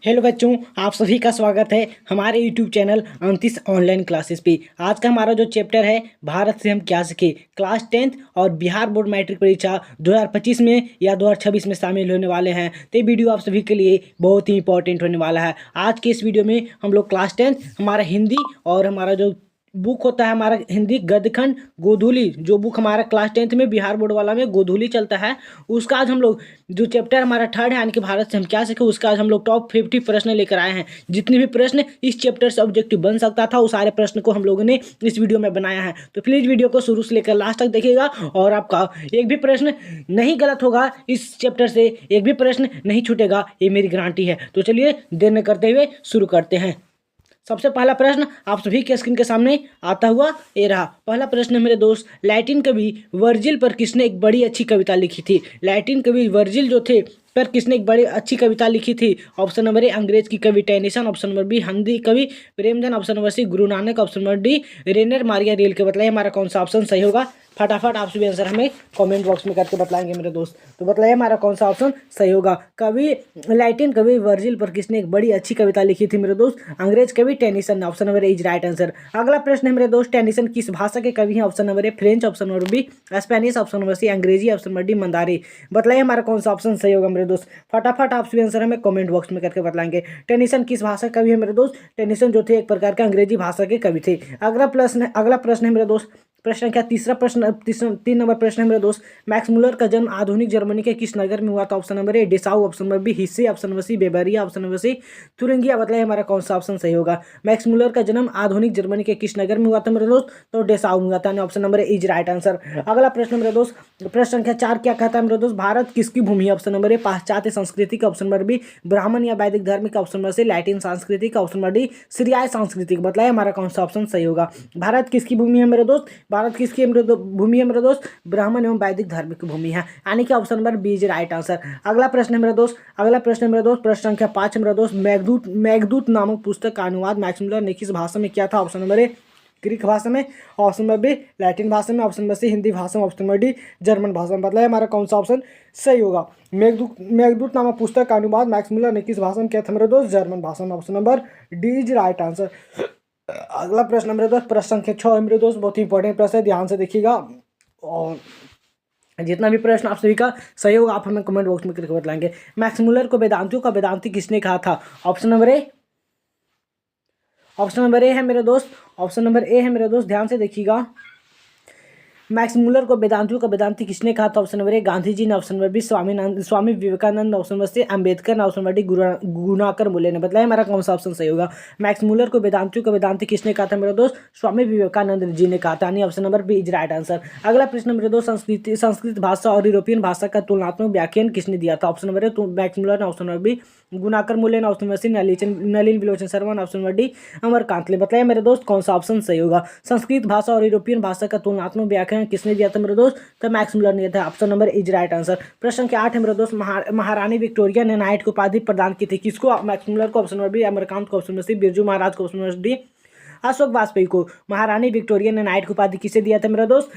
Hello बच्चों, आप सभी का स्वागत है हमारे यूट्यूब चैनल 29 ऑनलाइन क्लासेस पे। आज का हमारा जो चैप्टर है भारत से हम क्या सीखे, क्लास 10th और बिहार बोर्ड मैट्रिक परीक्षा 2025 में या 2026 में शामिल होने वाले हैं। तो ये वीडियो आप सभी के लिए बहुत ही इंपॉर्टेंट होने वाला है। आज के इस वीडियो में हम लोग क्लास 10th हमारा हिंदी और हमारा जो बुक होता है हमारा हिंदी गद्यखंड गोधूली, जो बुक हमारा क्लास 10th में बिहार बोर्ड वाला में गोधूली चलता है, उसका आज हम लोग जो चैप्टर हमारा थर्ड है यानी कि भारत से हम क्या सीखे, उसका आज हम लोग टॉप 50 प्रश्न लेकर आए हैं। जितने भी प्रश्न इस चैप्टर से ऑब्जेक्टिव बन सकता था वो सारे प्रश्न को हम लोगों ने इस वीडियो में बनाया है। तो प्लीज़ वीडियो को शुरू से लेकर लास्ट तक देखिएगा और आपका एक भी प्रश्न नहीं गलत होगा, इस चैप्टर से एक भी प्रश्न नहीं छूटेगा, ये मेरी गारंटी है। तो चलिए देर न करते हुए शुरू करते हैं। सबसे पहला प्रश्न आप सभी के स्क्रीन के सामने आता हुआ ये रहा। पहला प्रश्न है मेरे दोस्त, लैटिन कवि वर्जिल पर किसने एक बड़ी अच्छी कविता लिखी थी? लैटिन कवि वर्जिल जो थे पर किसने एक बड़ी अच्छी कविता लिखी थी? ऑप्शन नंबर ए अंग्रेज की कवि Tennyson, option number B Hindi कवि Premchand, option number C Guru Nanak, option number D Rainer Maria Rilke. बताइए हमारा कौन सा ऑप्शन सही होगा। फटाफट आप सभी आंसर हमें कमेंट बॉक्स में करके बताएंगे मेरे दोस्त। तो बताइए हमारा कौन सा ऑप्शन सही होगा। कवि लैटिन कवि वर्जिल पर किसने एक बड़ी अच्छी कविता लिखी थी मेरे दोस्त? अंग्रेज कवि Tennyson, option number A is right answer. अगला प्रश्न है मेरे दोस्त, टेनिसन किस भाषा के कवि हैं? Option number A French, option number B Spanish, option number C अंग्रेजी, ऑप्शन नंबर डी मंदारी। बताइए हमारा कौन सा ऑप्शन सही होगा मेरे दोस्त। फटाफट आप सभी आंसर हमें कमेंट बॉक्स में करके बताएंगे। टेनिसन किस भाषा के कवि है मेरे दोस्त? टेनिसन जो थे एक प्रकार के अंग्रेजी भाषा के कवि थे। अगला प्रश्न है मेरे दोस्त, प्रश्न क्या तीसरा प्रश्न 3 नंबर प्रश्न है मेरे दोस्त, मैक्स मुलर का जन्म आधुनिक जर्मनी के किस नगर में हुआ था? Option number A Dessau, option number B Hesse, option number C Bavaria, option number C Thuringia. बताइए हमारा कौन सा ऑप्शन सही होगा। मैक्स मुलर का जन्म आधुनिक जर्मनी के किस नगर में हुआ था मेरे दोस्त? तो डेसाउ में हुआ था, option number A is right answer. अगला प्रश्न मेरे दोस्त, प्रश्न संख्या 4 क्या कहता है मेरे दोस्त, भारत किसकी भूमि है? ऑप्शन नंबर ए पाश्चात्य संस्कृति का, ऑप्शन नंबर बी ब्राह्मण या वैदिक धर्म का, ऑप्शन नंबर सी लैटिन सांस्कृतिक, ऑप्शन नंबर डी सीरियाई सांस्कृतिक। बताइए हमारा कौन सा ऑप्शन सही होगा। भारत किसकी भूमि है मेरे दोस्त? भारत किसकी भूमि है मेरे दोस्त? ब्राह्मण एवं वैदिक धर्म की भूमि है, यानी कि option number B is right answer. अगला प्रश्न है मेरे दोस्त, प्रश्न संख्या 5 है मेरे दोस्त, मेघदूत नामक पुस्तक का अनुवाद मैक्स मुलर ने किस भाषा में किया था? ऑप्शन नंबर ए ग्रीक भाषा में, ऑप्शन नंबर बी लैटिन भाषा में, ऑप्शन नंबर सी हिंदी भाषा में, ऑप्शन नंबर डी जर्मन भाषा में। बताइए हमारा कौन सा ऑप्शन सही होगा। मेघदूत नामक पुस्तक का अनुवाद मैक्स मुलर ने किस भाषा में किया था मेरे दोस्त? जर्मन भाषा में, option number D is right answer. अगला प्रश्न मेरे दोस्त, प्रश्न संख्या 6 है मेरे दोस्त, बहुत ही इंपॉर्टेंट प्रश्न है, ध्यान से देखिएगा और जितना भी प्रश्न आप सभी का सही होगा आप हमें कमेंट बॉक्स में करके बताएंगे। मैक्स मुलर को वेदांतियों का वेदांती किसने कहा था? ऑप्शन नंबर ए है मेरे दोस्त, ऑप्शन नंबर ए है मेरे दोस्त, ध्यान से देखिएगा। मैक्स मुलर को वेदांतियों का वेदांती किसने कहा था? Option number A Gandhi ji ने, option number B Swami Vivekananda, option number C Ambedkar, option number D Gunakar Muley ने। बताइए हमारा कौन सा ऑप्शन सही होगा। मैक्स मुलर को वेदांतियों का वेदांती किसने कहा था मेरे दोस्त? स्वामी विवेकानंद जी ने कहा था, यानी option number B is right answer. अगला प्रश्न मेरे दोस्त, संस्कृत भाषा और यूरोपियन भाषा का तुलनात्मक व्याख्यान किसने दिया था? Option number A Max Muller ने, option number B Gunakar Muley ने, option number C Nalin Vilochan Sharma, option number D Amarkant ने। बताइए मेरे दोस्त कौन सा ऑप्शन सही होगा। संस्कृत भाषा और यूरोपियन भाषा का तुलनात्मक व्याख्यान किसने दिया था मेरे दोस्त? तो मैक्स मुलर ने दिया था, option number is right answer. प्रश्न के 8 है मेरे दोस्त, महारानी विक्टोरिया ने नाइट को उपाधि प्रदान की थी किसको? मैक्स मुलर को, ऑप्शन नंबर बी अमरकांत को, ऑप्शन नंबर सी बिरजू महाराज को, option number D Ashok Vajpayee को। महारानी विक्टोरिया ने नाइट को उपाधि किसे दिया था मेरा दोस्त?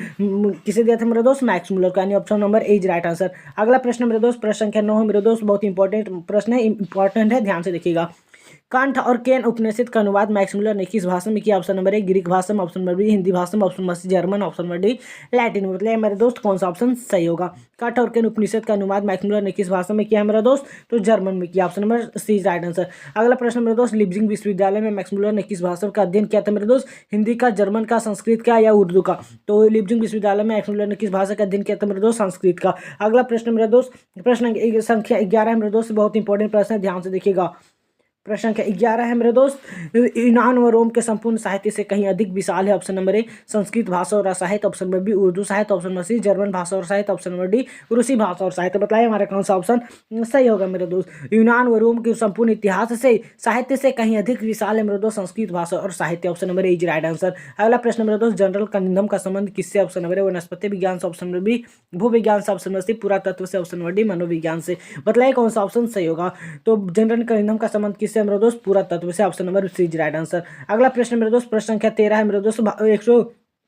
मैक्स मुलर को, यानी option number A is right answer. अगला प्रश्न मेरे दोस्त, प्रश्न संख्या 9 है मेरे दोस्त, बहुत इंपॉर्टेंट प्रश्न है, इंपॉर्टेंट है, ध्यान से देखिएगा। कंठ और केन उपनिषद का अनुवाद मैक्स मुलर ने किस भाषा में किया? ऑप्शन नंबर ए ग्रीक भाषा में, ऑप्शन नंबर बी हिंदी भाषा में, option number C German, option number D Latin में। मतलब मेरे दोस्त कौन सा ऑप्शन सही होगा। कंठ और केन उपनिषद का अनुवाद मैक्स मुलर ने किस भाषा में किया है मेरा दोस्त? तो जर्मन में किया, option number C is right answer. अगला प्रश्न मेरे दोस्त, लिप्जिंग विश्वविद्यालय में मैक्स मुलर ने किस भाषा का अध्ययन किया था मेरे दोस्त? हिंदी का, जर्मन का, संस्कृत का या उर्दू का? तो लिप्जिंग विश्वविद्यालय में मैक्स मुलर ने किस भाषा का अध्ययन किया था मेरे दोस्त? संस्कृत का। अगला प्रश्न मेरे दोस्त, प्रश्न संख्या 11 है मेरे दोस्त, बहुत इंपॉर्टेंट प्रश्न है, ध्यान से देखिएगा। प्रश्न संख्या 11 है मेरे दोस्त, यूनान व रोम के संपूर्ण साहित्य से कहीं अधिक विशाल है? ऑप्शन नंबर ए संस्कृत भाषा और साहित्य, ऑप्शन नंबर बी उर्दू साहित्य, ऑप्शन नंबर सी जर्मन भाषा और साहित्य, ऑप्शन नंबर डी रूसी भाषा और साहित्य। बताइए हमारा कौन सा ऑप्शन सही होगा मेरे दोस्त। यूनान व रोम के संपूर्ण इतिहास से साहित्य से कहीं अधिक विशाल है मेरे दोस्त संस्कृत भाषा और साहित्य, option number A is right answer. अगला प्रश्न मेरे दोस्त, जनरल कंडम का संबंध किससे? ऑप्शन नंबर ए वनस्पति विज्ञान से, ऑप्शन नंबर बी भूविज्ञान से, ऑप्शन नंबर सी पुरातत्व से, ऑप्शन नंबर डी मनोविज्ञान से। बताइए कौन सा ऑप्शन सही होगा। तो जनरल कंडम का संबंध किससे मेरे दोस्त? पुरातत्व से, option number C is right answer. अगला प्रश्न मेरे दोस्त, प्रश्न संख्या 13 है मेरे दोस्त,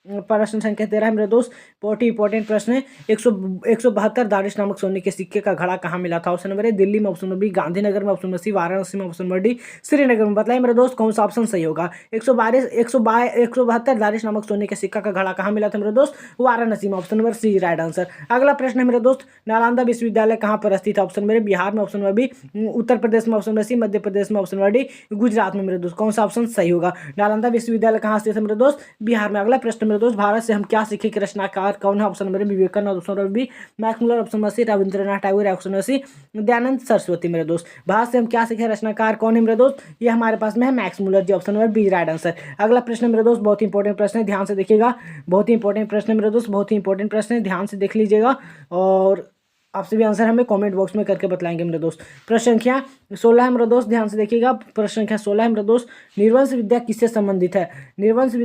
प्रश्न संख्या 13 है मेरे दोस्त, बहुत ही इंपॉर्टेंट प्रश्न है। 172 दानिश नामक सोने के सिक्के का घड़ा कहाँ मिला था? ऑप्शन नंबर ए दिल्ली में, ऑप्शन नंबर बी गांधीनगर में, ऑप्शन नंबर सी वाराणसी में, ऑप्शन नंबर डी श्रीनगर में। बताइए मेरे दोस्त कौन सा ऑप्शन सही होगा? 172 दानिश नामक सोने के सिक्का का घड़ा कहाँ मिला था मेरे दोस्त? वाराणसी में। Option number C right answer. अगला प्रश्न है मेरे दोस्त, नालंदा विश्वविद्यालय कहाँ पर स्थित है? ऑप्शन नंबर ए बिहार में, option number B Uttar Pradesh में, ऑप्शन नंबर सी मध्य प्रदेश में, ऑप्शन नंबर डी गुजरात में। मेरे दोस्त कौन सा ऑप्शन सही होगा? नालंदा विश्वविद्यालय कहाँ स्थित है मेरे दोस्त? बिहार में। अगला प्रश्न मेरे दोस्त, भारत से हम क्या सीखे के रचनाकार कौन है? Option number A Vivekananda, option number B Max Muller, option number C Rabindranath Tagore, option number C Dayanand Saraswati. मेरे दोस्त भारत से हम क्या सीखे रचनाकार कौन है मेरे दोस्त? ये हमारे पास में है Max Muller ji, option number B right answer. अगला प्रश्न मेरे दोस्त बहुत ही इंपॉर्टेंट प्रश्न है, ध्यान से देखिएगा। बहुत ही इंपॉर्टेंट प्रश्न है मेरे दोस्त, बहुत ही इंपॉर्टेंट प्रश्न है, ध्यान से देख लीजिएगा और आपसे भी आंसर हमें कमेंट बॉक्स में करके बतलाएंगे मेरे दोस्त। प्रश्न संख्या 16 है मेरे दोस्त, ध्यान से देखिएगा। प्रश्न संख्या 16 है मेरे दोस्त, निर्वंश विद्या किससे संबंधित है? निर्वंश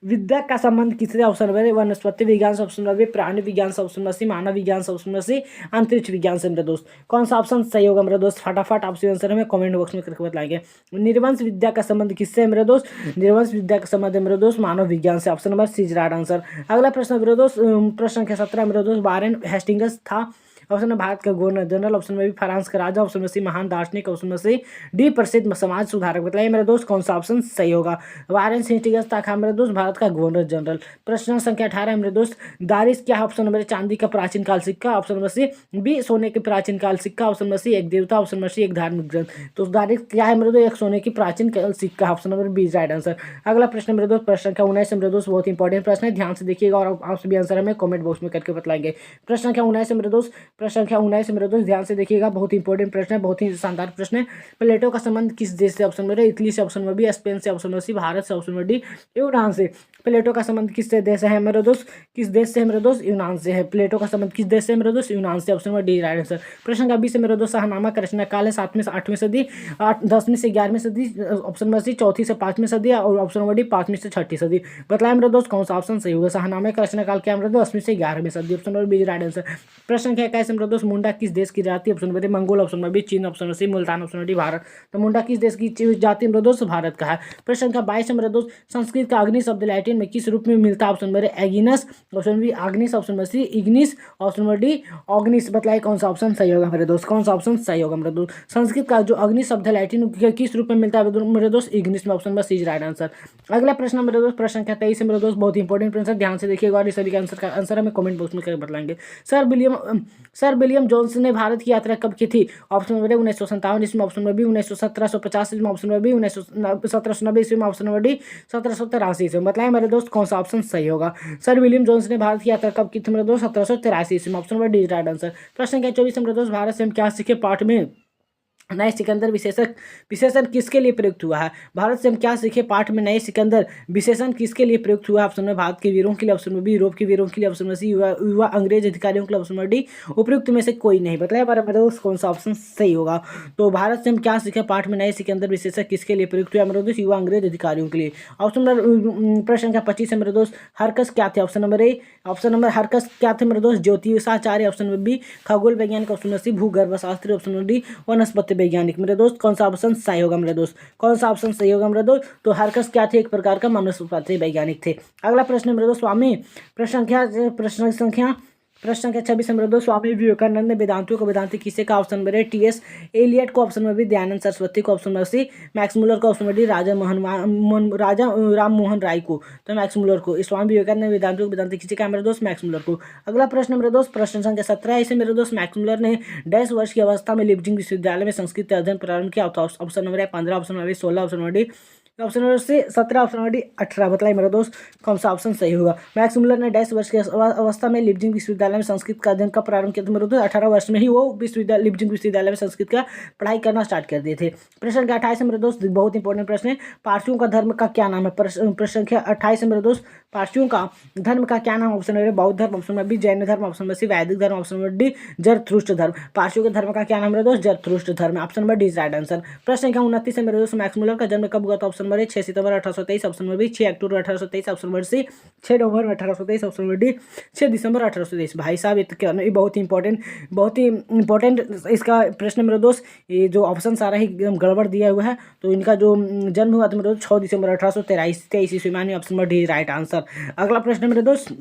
विद्या का संबंध किससे? ऑप्शन नंबर ए वनस्पति विज्ञान से, ऑप्शन नंबर बी प्राणी विज्ञान से, ऑप्शन नंबर सी मानव विज्ञान से, ऑप्शन नंबर सी अंतरिक्ष विज्ञान से। मेरे दोस्त कौन सा ऑप्शन सही होगा मेरे दोस्त? फटाफट आपसे आंसर हमें कमेंट बॉक्स में करके बताएंगे। निर्वंश विद्या का संबंध किससे है मेरे दोस्त? निर्वंश विद्या का संबंध है मेरे दोस्त मानव विज्ञान से, option number C right answer. अगला प्रश्न मेरे दोस्त, प्रश्न संख्या 17 मेरे दोस्त, वारेन हेस्टिंग्स था? ऑप्शन नंबर भारत का governor general, option number B France का राजा, ऑप्शन नंबर सी महान दार्शनिक, ऑप्शन नंबर सी डी प्रसिद्ध समाज सुधारक। बताइए मेरे दोस्त कौन सा ऑप्शन सही होगा? वारेन हेस्टिंग्स था मेरे दोस्त भारत का गवर्नर जनरल। प्रश्न संख्या 18 है मेरे दोस्त, दारिस क्या है? ऑप्शन नंबर चांदी का प्राचीन काल सिक्का, ऑप्शन नंबर सी बी सोने के प्राचीन काल सिक्का, ऑप्शन नंबर सी एक देवता, ऑप्शन नंबर सी एक धार्मिक ग्रंथ। तो दारिस क्या है मेरे दोस्त? एक सोने की प्राचीन काल सिक्का, option number B right answer. अगला प्रश्न मेरे दोस्त, प्रश्न संख्या 19 मेरे दोस्त, बहुत इंपॉर्टेंट प्रश्न है, ध्यान से देखिएगा और आपसे भी आंसर हमें कमेंट बॉक्स में करके बतलाएंगे। प्रश्न संख्या 19 मेरे दोस्त, प्रश्न संख्या 19 मेरे दोस्त, ध्यान से देखिएगा, बहुत ही इंपॉर्टेंट प्रश्न है, बहुत ही शानदार प्रश्न है। प्लेटो का संबंध किस देश से? ऑप्शन नंबर ए इटली से, ऑप्शन नंबर बी स्पेन से, ऑप्शन नंबर सी भारत से, ऑप्शन नंबर डी यूनान से। प्लेटो का संबंध किस देश से है मेरे दोस्त? किस देश से है मेरे दोस्त? यूनान से है। प्लेटो का संबंध किस देश से है मेरे दोस्त? यूनान से, option number D right answer. प्रश्न संख्या 20 मेरे दोस्त, शाहनामा का रचना काल है 7वीं से 8वीं सदी, 10वीं से 11वीं सदी, ऑप्शन नंबर सी 4थी से 5वीं सदी और ऑप्शन नंबर डी 5वीं से 6ठी सदी। बताएं मेरे दोस्त कौन सा ऑप्शन सही होगा? शाहनामे का रचना काल क्या मेरे दोस्त? 10वीं से 11वीं सदी, option number B right answer. प्रश्न संख्या 21 मेरे दोस्त, मुंडा किस देश की जाति? Option number A Mongol, option number B चीन, option number C Multan, option number D Bharat. तो मुंडा किस देश की जाति मेरे दोस्त? भारत का है। प्रश्न संख्या 22 मेरे दोस्त, संस्कृत का अग्नि शब्द लैटिन में किस रूप में मिलता है? Option number A egnis, option number B agnis, option number C ignis, option number D ognis. बताइए कौन सा ऑप्शन सही होगा मेरे दोस्त? कौन सा ऑप्शन सही होगा मेरे दोस्त? संस्कृत का जो अग्नि शब्द है लैटिन किस रूप में मिलता है मेरे दोस्त? इग्निस में, option number C right answer. अगला प्रश्न मेरे दोस्त, प्रश्न संख्या 23 मेरे दोस्त, बहुत इंपॉर्टेंट प्रश्न है, ध्यान से देखिएगा और इस सभी का आंसर हमें कमेंट बॉक्स में करके बताएंगे। सर विलियम जोन्स ने भारत की यात्रा कब की थी? ऑप्शन नंबर ए 1957 ईस्वी में, ऑप्शन नंबर बी 1750 ईस्वी में, ऑप्शन नंबर बी 1790 ईस्वी में, ऑप्शन नंबर डी 1783 ईस्वी में। बताइए मेरे दोस्त कौन सा ऑप्शन सही होगा? सर विलियम जोन्स ने भारत की यात्रा कब की थी मेरे दोस्त? 1783 ईस्वी में, option number D right answer. प्रश्न संख्या 24 मेरे दोस्त, भारत से हम क्या सीखे पाठ में नए सिकंदर विशेषण किसके लिए प्रयुक्त हुआ है? भारत से हम क्या सीखे पाठ में नए सिकंदर विशेषण किसके लिए प्रयुक्त हुआ है? ऑप्शन नंबर भारत के वीरों के लिए, ऑप्शन नंबर बी यूरोप के वीरों के लिए, ऑप्शन नंबर सी युवा अंग्रेज अधिकारियों के लिए, ऑप्शन नंबर डी उपयुक्त में से कोई नहीं। बताया मेरे दोस्त कौन सा ऑप्शन सही होगा? तो भारत से हम क्या सीखे पाठ में नए सिकंदर विशेषण किसके लिए प्रयुक्त हुआ मेरे दोस्त? युवा अंग्रेज अधिकारियों के लिए। ऑप्शन नंबर प्रश्न संख्या 25 है मेरे दोस्त, हरकस क्या थे? ऑप्शन नंबर हरकस क्या थे मेरे दोस्त? ज्योतिषाचार्य, ऑप्शन नंबर बी खगोल वैज्ञानिक, ऑप्शन नंबर सी भूगर्भ शास्त्री, ऑप्शन नंबर डी वनस्पति वैज्ञानिक। मेरे दोस्त कौन सा ऑप्शन सही होगा मेरे दोस्त? कौन सा ऑप्शन सही होगा मेरे दोस्त? तो हरकस क्या थे? एक प्रकार का वनस्पति वैज्ञानिक थे। अगला प्रश्न मेरे दोस्त, प्रश्न संख्या 26 मेरे दोस्त, स्वामी विवेकानंद ने वेदांतियों को वेदांति किसे का? Option number A T S. Eliot को, option number B Dayanand Saraswati को, option number C Max Muller को, option number D Raja Ram Mohan Roy को। तो मैक्स मुलर को। स्वामी विवेकानंद ने वेदांतियों को वेदांति किसे का मेरे दोस्त? मैक्स मुलर को। अगला प्रश्न मेरे दोस्त, प्रश्न संख्या 17 इसे मेरे दोस्त, मैक्स मुलर ने 10 वर्ष की अवस्था में लिपजिंग विश्वविद्यालय में संस्कृत अध्ययन प्रारंभ किया था? Option number A 15, option number B 16, option number D option number C 17, option number D 18। बताइए मेरे दोस्त कौन सा ऑप्शन सही होगा? मैक्स मुलर ने 10 वर्ष की अवस्था में लिपजिंग विश्वविद्यालय में संस्कृत का अध्ययन का प्रारंभ किया था मेरे दोस्त? 18 वर्ष में ही वो लिपजिंग विश्वविद्यालय में संस्कृत का पढ़ाई करना स्टार्ट कर दिए थे। प्रश्न संख्या 28 मेरे दोस्त, बहुत इंपॉर्टेंट प्रश्न है, पारसियों का धर्म का क्या नाम है? प्रश्न संख्या 28 मेरे दोस्त, पारसियों का धर्म का क्या नाम? ऑप्शन नंबर बौद्ध धर्म, ऑप्शन नंबर बी जैन धर्म, ऑप्शन नंबर सी वैदिक धर्म, ऑप्शन नंबर डी जरथुष्ट्र धर्म। पारसियों के धर्म का क्या नाम मेरे दोस्त? जरथुष्ट्र धर्म, option number D right answer. प्रश्न संख्या 29 है मेरे दोस्त, मैक्स मुलर का जन्म कब हुआ था? ऑप्शन नंबर ए 6 सितंबर 1823, ऑप्शन नंबर बी 6 अक्टूबर 1823, ऑप्शन नंबर सी 6 नवंबर 1823, ऑप्शन नंबर डी 6 दिसंबर 1823। भाई साहब ये बहुत ही इंपॉर्टेंट इसका प्रश्न मेरे दोस्त। ये जो ऑप्शन सारा ही एकदम गड़बड़ दिया हुआ है। तो इनका जो जन्म हुआ था मेरे दोस्त 6 दिसंबर 1823 ईस्वी में, option number D right answer. अगला प्रश्न मेरे दोस्त,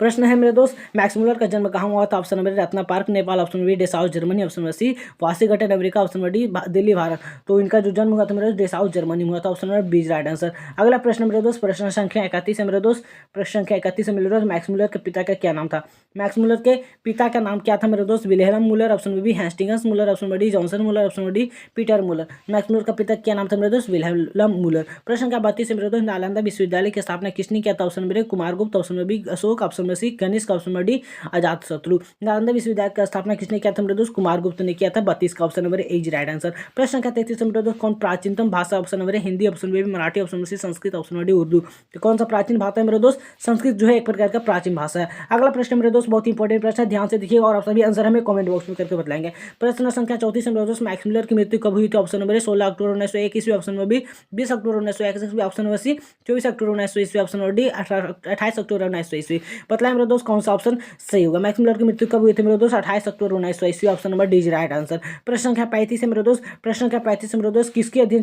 प्रश्न है मेरे दोस्त, मैक्स मुलर का जन्म कहाँ हुआ था? Option number Ratna park Nepal, option number B Dessau Germany, option number C Washington America, option number D Delhi Bharat. तो इनका जो जन्म हुआ था मेरे दोस्त डेसाउ जर्मनी हुआ था, option number B right answer. अगला प्रश्न मेरे दोस्त, प्रश्न संख्या 31 है मेरे दोस्त। प्रश्न संख्या 31 है मेरे दोस्त, मैक्स मुलर के पिता का क्या नाम था? मैक्स मुलर के पिता का नाम क्या था मेरे दोस्त? विल्हेल्म मुलर, ऑप्शन नंबर बी हेस्टिंग्स मुलर, ऑप्शन नंबर डी जॉनसन मुलर, ऑप्शन नंबर डी पीटर मुलर। मैक्स मुलर का पिता क्या नाम था मेरे दोस्त? विल्हेल्म मुलर। प्रश्न संख्या 32 है मेरे दोस्त, नालंदा विश्वविद्यालय की स्थापना किसने किया था? Option number A Kumaragupta, option number B Ashoka, option number C Kanishka, option number D Ajatashatru. Nalanda विश्वविद्यालय की स्थापना किसने किया था मेरे दोस्त? कुमारगुप्त ने किया था। 32 का option number A is right answer. प्रश्न संख्या 33 मेरे दोस्त, कौन प्राचीनतम भाषा? Option number A Hindi, option number B Marathi, option number C Sanskrit, option number D Urdu. तो कौन सा प्राचीन भाषा है मेरे दोस्त? संस्कृत जो है एक प्रकार का प्राचीन भाषा है। अगला प्रश्न मेरे दोस्त बहुत इंपॉर्टेंट प्रश्न है, ध्यान से देखिए और आप सभी आंसर हमें कमेंट बॉक्स में करके बताएंगे। प्रश्न संख्या 34 मेरे दोस्त, मैक्स मुलर की मृत्यु कब हुई थी? ऑप्शन नंबर ए 16 अक्टूबर 1901 ईस्वी, ऑप्शन नंबर बी 20 अक्टूबर 1901 ईस्वी, ऑप्शन नंबर सी 24 अक्टूबर 1900 ईस्वी, ऑप्शन नंबर डी 28 अक्टूबर 1900 ईस्वी। बताएं मेरे दोस्त कौन सा ऑप्शन सही होगा? मैक्स मुलर की मृत्यु कब हुई थी मेरे दोस्त? 28 अक्टूबर 1900 ईस्वी, option number D right answer. प्रश्न संख्या 35 है मेरे दोस्त। प्रश्न संख्या 35 मेरे दोस्त, किसके अध्ययन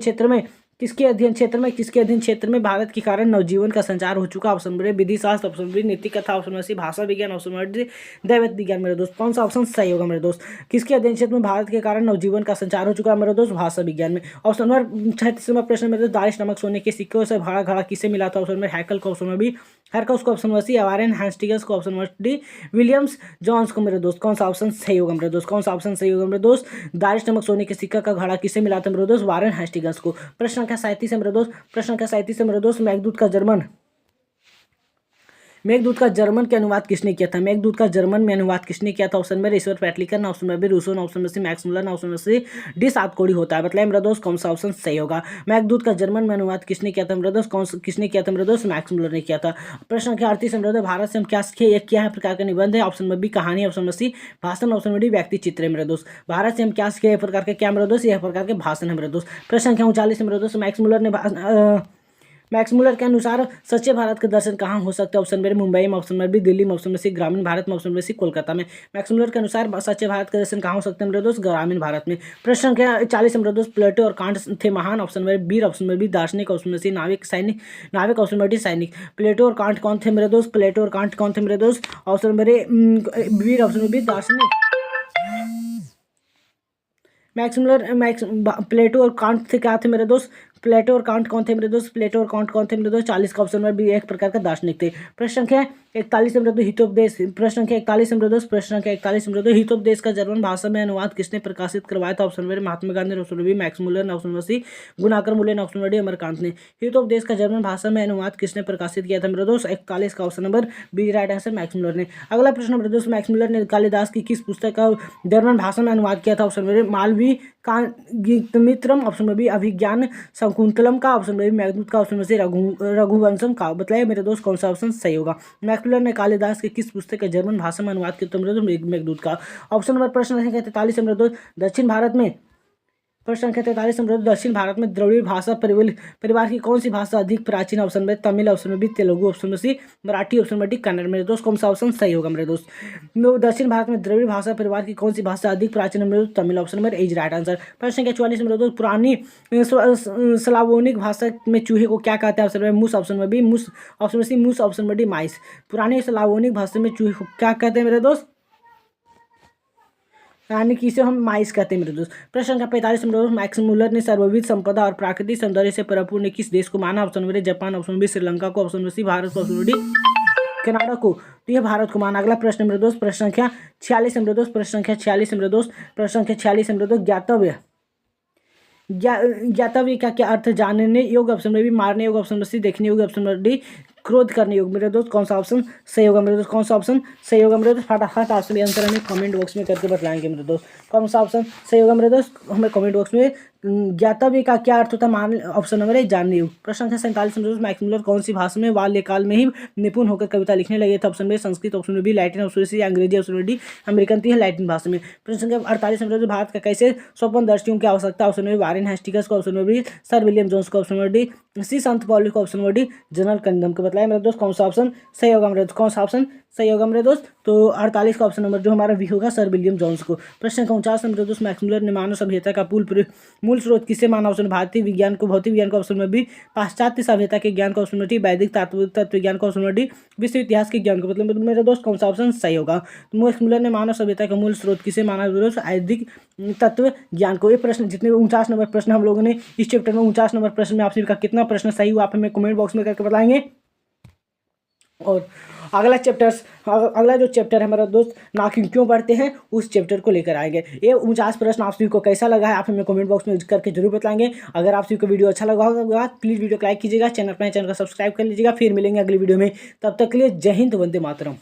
क्षेत्र में भारत के कारण नवजीवन का संचार हो चुका? ऑप्शन नंबर ए विधि शास्त्र, ऑप्शन नंबर बी नीति कथा, ऑप्शन नंबर सी भाषा विज्ञान, ऑप्शन नंबर डी दैवत विज्ञान। मेरे दोस्त कौन सा ऑप्शन सही होगा मेरे दोस्त? किसके अध्ययन क्षेत्र में भारत के कारण नवजीवन का संचार हो चुका है मेरे दोस्त? भाषा विज्ञान में। ऑप्शन नंबर 36वां प्रश्न मेरे दोस्त, दारिश नमक सोने के सिक्कों से भरा घड़ा किसे मिला था? ऑप्शन नंबर हैकल को, ऑप्शन नंबर बी हरकस को, option number C Warren Hastings को, option number D Williams Jones को। मेरे दोस्त कौन सा ऑप्शन सही होगा मेरे दोस्त? कौन सा ऑप्शन सही होगा मेरे दोस्त? दारिश नमक सोने के सिक्का का घड़ा किसे मिला था मेरे दोस्त? वारेन हेस्टिंग्स को। प्रश्न संख्या 37 है मेरे दोस्त। प्रश्न संख्या 37 है मेरे दोस्त, मेघदूत का जर्मन के अनुवाद किसने किया था? मेघदूत का जर्मन में अनुवाद किसने किया था? ऑप्शन में ईश्वर पैटलिकर, ऑप्शन में रूसो, ऑप्शन में से मैक्स मुलर, ऑप्शन में से डी सातकोड़ी होता है। बताइए मेरा दोस्त कौन सा ऑप्शन सही होगा? मेघदूत का जर्मन में अनुवाद किसने किया था मेरे दोस्त? किसने किया था मेरे दोस्त? मैक्स मुलर ने किया था। प्रश्न संख्या 38 मेरे दोस्त, भारत से हम क्या है प्रकार का निबंध है? ऑप्शन में बी कहानी, ऑप्शन में सी भाषण, ऑप्शन में डी व्यक्ति चित्र है मेरे दोस्त। भारत से हम क्या सीखे प्रकार के क्या मेरे दोस्त? यह प्रकार के भाषण है मेरे दोस्त। प्रश्न संख्या 39 मेरे दोस्त, मैक्स मुलर के अनुसार सच्चे भारत का दर्शन कहाँ हो सकता है? ऑप्शन में मुंबई में, ऑप्शन में बी दिल्ली में, ऑप्शन में सी ग्रामीण भारत में, ऑप्शन में सी कोलकाता में। मैक्स मुलर के अनुसार सच्चे भारत का दर्शन कहाँ हो सकता है मेरे दोस्त? ग्रामीण भारत में। प्रश्न संख्या 40 मेरे दोस्त, प्लेटो और कांट थे महान, ऑप्शन में बी, ऑप्शन में बी दार्शनिक, ऑप्शन में सी नाविक, ऑप्शन में डी सैनिक। प्लेटो और कांट कौन थे मेरे दोस्त? प्लेटो और कांट कौन थे मेरे दोस्त? ऑप्शन में बी, ऑप्शन में बी दार्शनिक। प्लेटो और कांट थे क्या थे मेरे दोस्त? प्लेटो और कांट कौन थे मेरे दोस्त? प्लेटो और कांट कौन थे मेरे दोस्त? 40 का ऑप्शन में भी एक प्रकार का दार्शनिक थे। प्रश्न संख्या 41 मेरे दोस्त, हितोपदेश। प्रश्न संख्या 41 मेरे दोस्त, प्रश्न संख्या 41 मेरे दोस्त, हितोपदेश का जर्मन भाषा में अनुवाद किसने प्रकाशित करवाया था? ऑप्शन में महात्मा गांधी, ऑप्शन में मैक्स मुलर, ऑप्शन में सी गुणाकर मुलेन, ऑप्शन में डी अमरकांत ने। हितोपदेश का जर्मन भाषा में अनुवाद किसने प्रकाशित किया था मेरे दोस्त? 41 का option number B right answer, Max Muller ने। अगला प्रश्न मेरे दोस्त, मैक्स मुलर ने कालिदास की किस पुस्तक का जर्मन भाषा में अनुवाद किया था? ऑप्शन में मालवी गीतमित्रम, ऑप्शन में भी अभिज्ञान शकुंतलम का, ऑप्शन में भी मेघदूत का, ऑप्शन में से रघुवंशम का। बताइए मेरे दोस्त कौन सा ऑप्शन सही होगा? मैक्स मुलर ने कालिदास के किस पुस्तक के जर्मन भाषा में अनुवाद किया? तो मेरे दोस्त मेघदूत का। ऑप्शन नंबर प्रश्न संख्या 43 मेरे दोस्त, दक्षिण भारत में प्रश्न संख्या 43 मेरे दोस्त, दक्षिण भारत में द्रविड़ भाषा परिवार की कौन सी भाषा अधिक प्राचीन? ऑप्शन में तमिल, ऑप्शन में भी तेलुगु, ऑप्शन में सी मराठी, ऑप्शन में डी कन्नड़। मेरे दोस्त कौन सा ऑप्शन सही होगा मेरे दोस्त? दक्षिण भारत में द्रविड़ भाषा परिवार की कौन सी भाषा अधिक प्राचीन है मेरे दोस्त? तमिल, ऑप्शन में इज राइट आंसर। प्रश्न संख्या 44 मेरे दोस्त, पुरानी स्लावोनिक भाषा में चूहे को क्या कहते हैं? ऑप्शन में मूस, ऑप्शन में बी मूस, ऑप्शन में सी मूस, ऑप्शन में डी माइस। पुरानी स्लावोनिक भाषा में चूहे को क्या कहते हैं मेरे दोस्त? यानी कि इसे हम माइस कहते हैं मेरे दोस्त। प्रश्न संख्या 45 मेरे दोस्त, मैक्स मुलर ने सर्वविध संपदा और प्राकृतिक सौंदर्य से परिपूर्ण किस देश को माना? ऑप्शन में जापान, ऑप्शन में श्रीलंका को, ऑप्शन में सी भारत को, ऑप्शन में डी कनाडा को। तो ये भारत को माना। अगला प्रश्न मेरे दोस्त, प्रश्न संख्या 46 मेरे दोस्त, प्रश्न संख्या 46 मेरे दोस्त, प्रश्न संख्या 46 मेरे दोस्त, ज्ञातव्य का क्या अर्थ? जानने योग्य, ऑप्शन में भी मारने योग्य, ऑप्शन में सी देखने योग्य, ऑप्शन में डी क्रोध करने योग्य। मेरे दोस्त कौन सा ऑप्शन सही होगा मेरे दोस्त? कौन सा ऑप्शन सही होगा मेरे दोस्त? फटाफट आप सभी आंसर हमें कमेंट बॉक्स में करके बताएंगे मेरे दोस्त। कौन सा ऑप्शन सही होगा मेरे दोस्त? हमें कमेंट बॉक्स में ज्ञातव्य का क्या अर्थ होता है? मान ऑप्शन नंबर 1 जानने योग्य। प्रश्न संख्या 47 मैक्स मुलर कौन सी भाषा में बाल्यकाल में ही निपुण होकर कविता लिखने लगे थे? Option B Sanskrit, option number B Latin, option C अंग्रेजी, ऑप्शन नंबर डी अमेरिकन। तो यह लैटिन भाषा में। प्रश्न संख्या 48 भारत का कैसे स्वप्नदर्शियों की आवश्यकता? ऑप्शन नंबर वारेन हेस्टिंग्स को, option number B sir William Jones को, ऑप्शन नंबर डी सी संत पॉली को, option number D general Cunningham को। बताया मेरे दोस्त कौन सा ऑप्शन सही होगा मेरे दोस्त? कौन सा ऑप्शन सही होगा मेरे दोस्त? तो 48 का ऑप्शन नंबर जो हमारा बी होगा सर विलियम जोन्स को। प्रश्न संख्या 49 मेरे दोस्त मैक्स मुलर ने मानव सभ्यता का मूल स्रोत किसे माना? ऑप्शन भारतीय विज्ञान को, भौतिक विज्ञान को, ऑप्शन नंबर बी पाश्चात्य सभ्यता के ज्ञान को, ऑप्शन नंबर डी वैदिक तत्व विज्ञान को, ऑप्शन नंबर डी विश्व इतिहास के ज्ञान को। मतलब मेरे दोस्त कौन सा ऑप्शन सही होगा? तो मैक्स मुलर ने मानव सभ्यता का मूल स्रोत किसे माना? वैदिक तत्व ज्ञान को। ये प्रश्न जितने 49 नंबर प्रश्न हम लोगों ने इस चैप्टर में 49 नंबर प्रश्न में आप सभी का कितना प्रश्न सही हुआ आप हमें कमेंट बॉक्स में करके बताएंगे। और अगला जो चैप्टर है हमारा दोस्त नाखून क्यों बढ़ते हैं उस चैप्टर को लेकर आएंगे। ये 49 प्रश्न आप सभी को कैसा लगा है आप हमें कमेंट बॉक्स में करके जरूर बताएंगे। अगर आप सभी को वीडियो अच्छा लगा होगा प्लीज़ वीडियो को लाइक कीजिएगा, चैनल को सब्सक्राइब कर लीजिएगा। फिर मिलेंगे अगली वीडियो में, तब तक के लिए जय हिंद, वंदे मातरम।